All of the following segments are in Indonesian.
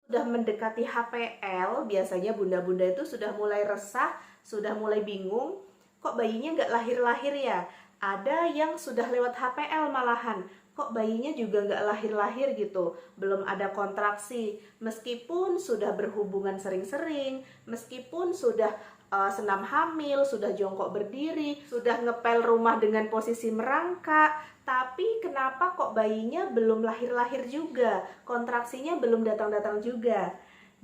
Sudah mendekati HPL, biasanya bunda-bunda itu sudah mulai resah, sudah mulai bingung, kok bayinya nggak lahir-lahir ya? Ada yang sudah lewat HPL malahan, kok bayinya juga nggak lahir-lahir gitu, belum ada kontraksi, meskipun sudah berhubungan sering-sering, meskipun sudah senam hamil, sudah jongkok berdiri, sudah ngepel rumah dengan posisi merangkak, tapi kenapa kok bayinya belum lahir-lahir juga, kontraksinya belum datang-datang juga.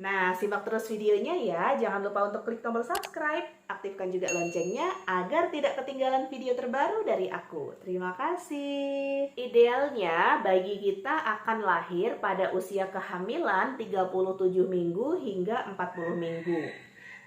Nah, simak terus videonya ya. Jangan lupa untuk klik tombol subscribe, aktifkan juga loncengnya agar tidak ketinggalan video terbaru dari aku. Terima kasih. Idealnya, bayi kita akan lahir pada usia kehamilan 37 minggu hingga 40 minggu.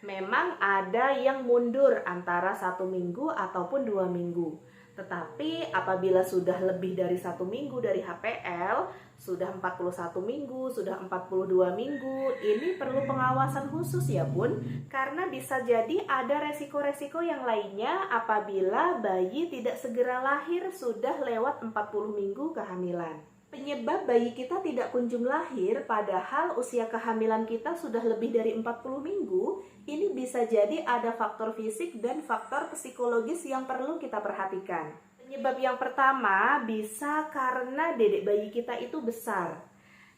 Memang ada yang mundur antara 1 minggu ataupun 2 minggu. Tetapi apabila sudah lebih dari 1 minggu dari HPL, sudah 41 minggu, sudah 42 minggu, ini perlu pengawasan khusus ya bun, karena bisa jadi ada resiko-resiko yang lainnya apabila bayi tidak segera lahir sudah lewat 40 minggu kehamilan. Penyebab bayi kita tidak kunjung lahir padahal usia kehamilan kita sudah lebih dari 40 minggu, ini bisa jadi ada faktor fisik dan faktor psikologis yang perlu kita perhatikan. Penyebab yang pertama bisa karena dedek bayi kita itu besar.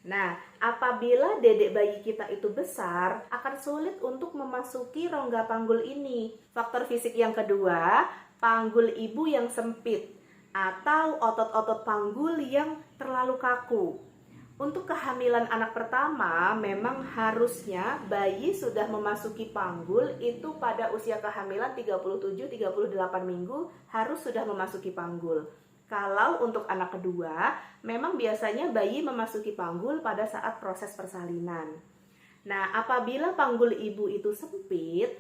Nah, apabila dedek bayi kita itu besar, akan sulit untuk memasuki rongga panggul ini. Faktor fisik yang kedua, panggul ibu yang sempit atau otot-otot panggul yang terlalu kaku. Untuk kehamilan anak pertama, memang harusnya bayi sudah memasuki panggul itu pada usia kehamilan 37-38 minggu harus sudah memasuki panggul. Kalau untuk anak kedua, memang biasanya bayi memasuki panggul pada saat proses persalinan. Nah, apabila panggul ibu itu sempit,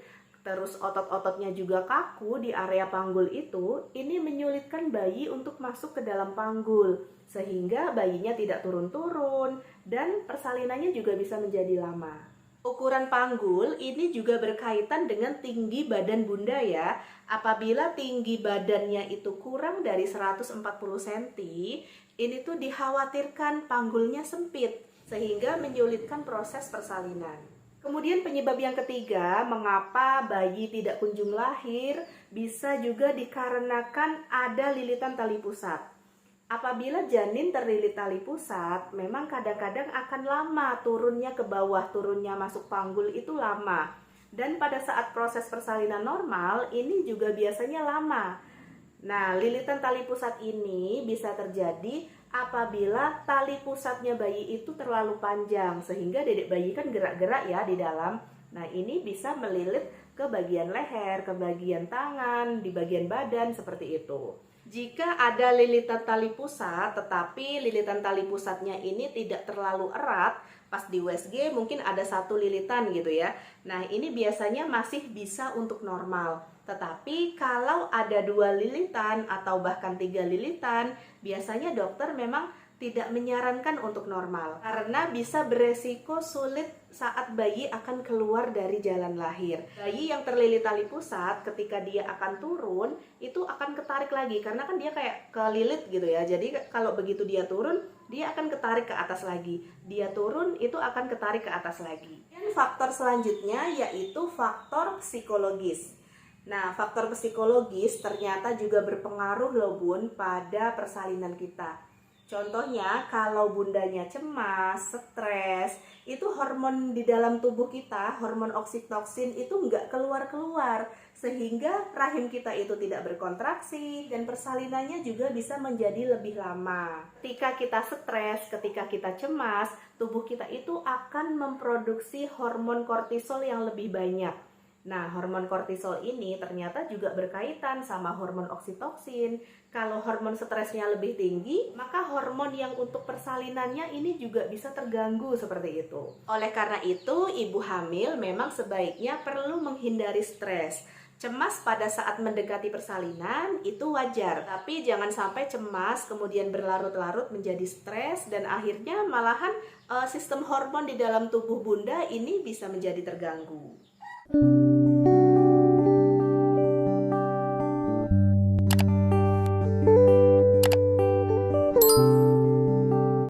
terus otot-ototnya juga kaku di area panggul itu, ini menyulitkan bayi untuk masuk ke dalam panggul, sehingga bayinya tidak turun-turun dan persalinannya juga bisa menjadi lama. Ukuran panggul ini juga berkaitan dengan tinggi badan bunda ya. Apabila tinggi badannya itu kurang dari 140 cm, ini tuh dikhawatirkan panggulnya sempit, sehingga menyulitkan proses persalinan. Kemudian penyebab yang ketiga, mengapa bayi tidak kunjung lahir, bisa juga dikarenakan ada lilitan tali pusat. Apabila janin terlilit tali pusat, memang kadang-kadang akan lama turunnya ke bawah, turunnya masuk panggul itu lama. Dan pada saat proses persalinan normal, ini juga biasanya lama. Nah, lilitan tali pusat ini bisa terjadi apabila tali pusatnya bayi itu terlalu panjang, sehingga dedek bayi kan gerak-gerak ya di dalam. Nah, ini bisa melilit ke bagian leher, ke bagian tangan, di bagian badan seperti itu. Jika ada lilitan tali pusat, tetapi lilitan tali pusatnya ini tidak terlalu erat, pas di USG mungkin ada 1 lilitan gitu ya. Nah, ini biasanya masih bisa untuk normal. Tetapi kalau ada 2 lilitan atau bahkan 3 lilitan, biasanya dokter memang tidak menyarankan untuk normal karena bisa beresiko sulit saat bayi akan keluar dari jalan lahir. Bayi yang terlilit tali pusat ketika dia akan turun itu akan ketarik lagi karena kan dia kayak kelilit gitu ya. Jadi kalau begitu dia turun, dia akan ketarik ke atas lagi. Dia turun itu akan ketarik ke atas lagi. Dan faktor selanjutnya yaitu faktor psikologis. Nah, faktor psikologis ternyata juga berpengaruh loh bun pada persalinan kita. Contohnya kalau bundanya cemas, stres, itu hormon di dalam tubuh kita, hormon oksitoksin itu nggak keluar-keluar. Sehingga rahim kita itu tidak berkontraksi dan persalinannya juga bisa menjadi lebih lama. Ketika kita stres, ketika kita cemas, tubuh kita itu akan memproduksi hormon kortisol yang lebih banyak. Nah, hormon kortisol ini ternyata juga berkaitan sama hormon oksitoksin. Kalau hormon stresnya lebih tinggi, maka hormon yang untuk persalinannya ini juga bisa terganggu seperti itu. Oleh karena itu, ibu hamil memang sebaiknya perlu menghindari stres. Cemas pada saat mendekati persalinan itu wajar, tapi jangan sampai cemas kemudian berlarut-larut menjadi stres dan akhirnya malahan sistem hormon di dalam tubuh bunda ini bisa menjadi terganggu.